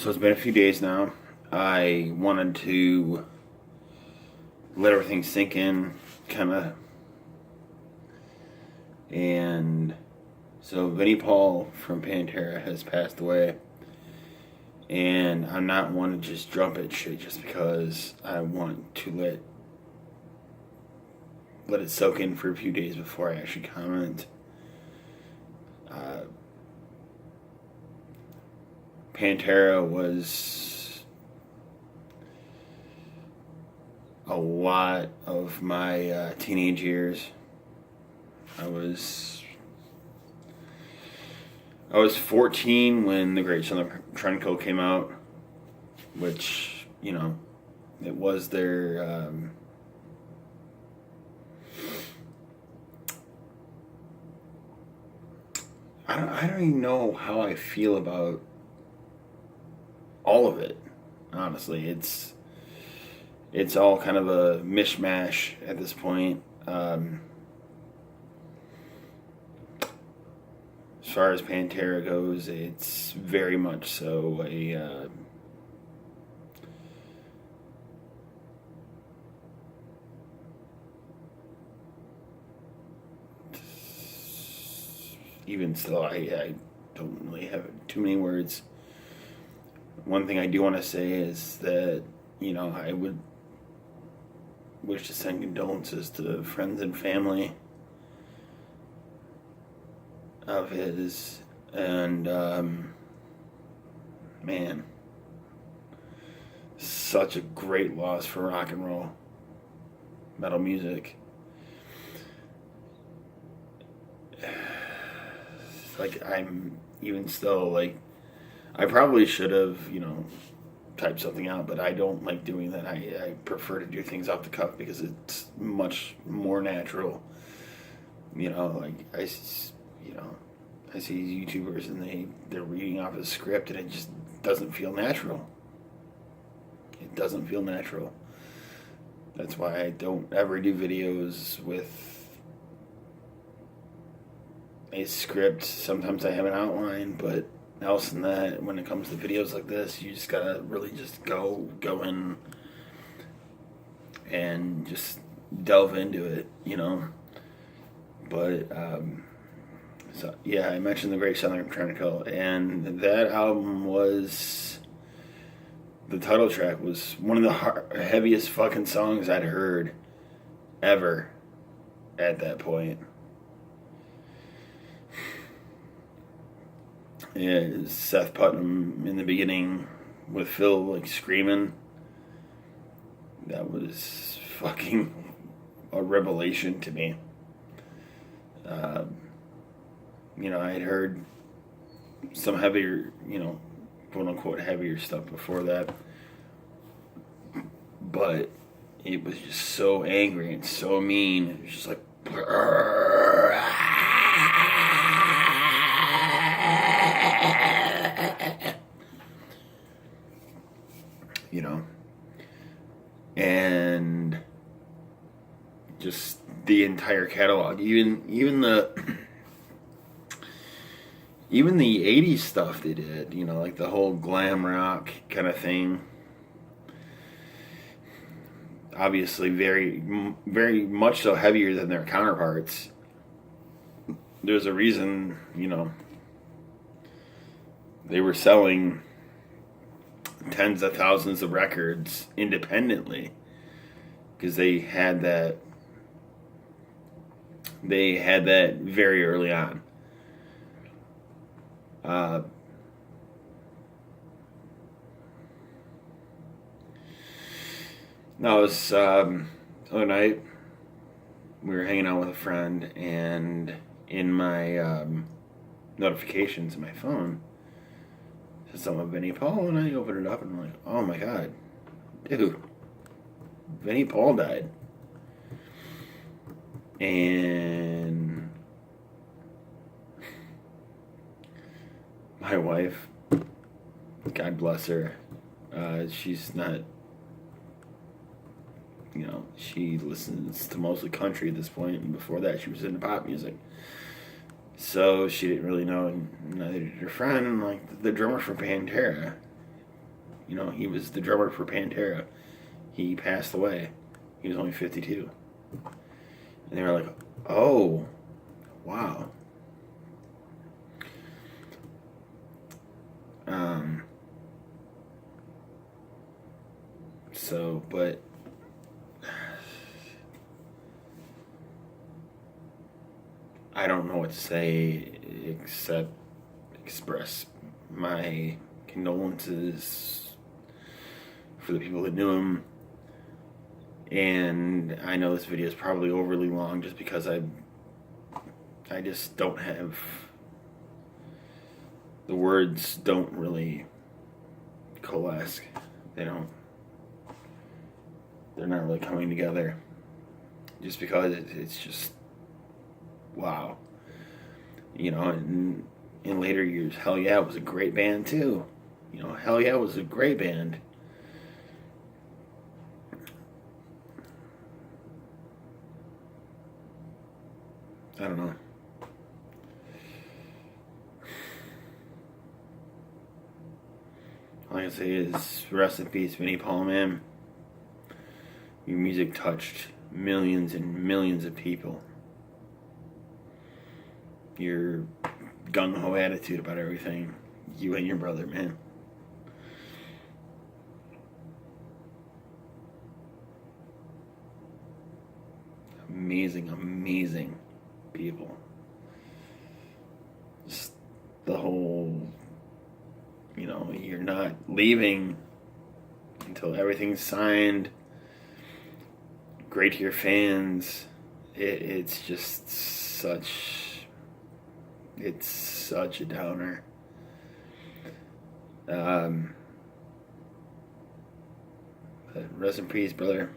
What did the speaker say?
So it's been a few days now. I wanted to let everything sink in, kind of. And so Vinnie Paul from Pantera has passed away. And I'm not one to just jump at shit just because I want to let it soak in for a few days before I actually comment. Pantera was a lot of my teenage years. I was 14 when The Great Southern Trendkill came out, which, it was their I don't even know how I feel about all of it. Honestly, it's all kind of a mishmash at this point. As far as Pantera goes, it's very much so a even still, I don't really have too many words. One thing I do want to say is that, I would wish to send condolences to friends and family of his. And, man, such a great loss for rock and roll, metal music. Like, I'm even still, like, I probably should have, typed something out, but I don't like doing that. I prefer to do things off the cuff because it's much more natural. I see YouTubers and they're reading off a script and it just doesn't feel natural. It doesn't feel natural. That's why I don't ever do videos with a script. Sometimes I have an outline, but else than that, when it comes to videos like this, you just gotta really just go in and just delve into it, But so yeah, I mentioned The Great Southern Trendkill, and that album was, the title track was one of the heaviest fucking songs I'd heard ever at that point. Yeah, Seth Putnam in the beginning with Phil like screaming. That was fucking a revelation to me. I had heard some heavier, quote unquote heavier stuff before that, but it was just so angry and so mean. It was just like, and just the entire catalog, even the 80s stuff they did, like the whole glam rock kind of thing. Obviously very, very much so heavier than their counterparts. There's a reason, they were selling tens of thousands of records independently because they had that very early on. That was other night. We were hanging out with a friend, and in my notifications in my phone, it said something about Vinnie Paul, and I opened it up, and I'm like, oh my god, dude, Vinnie Paul died. And my wife, God bless her, she's not, she listens to mostly country at this point, and before that she was into pop music. So she didn't really know, and neither did her friend, and like the drummer for Pantera You know, he was the drummer for Pantera. He passed away. He was only 52. And they were like, oh, wow. But I don't know what to say except express my condolences for the people that knew him. And I know this video is probably overly long just because I just don't have, the words don't really coalesce. They're not really coming together, just because it's just, wow. You know, in later years, Hell Yeah was a great band too. You know, Hell Yeah was a great band. I don't know. All I can say is rest in peace, Vinnie Paul, man. Your music touched millions and millions of people. Your gung-ho attitude about everything. You and your brother, man. Amazing, amazing people. Just the whole, you know, you're not leaving until everything's signed. Great to your fans. It's just such a downer. But rest in peace, brother.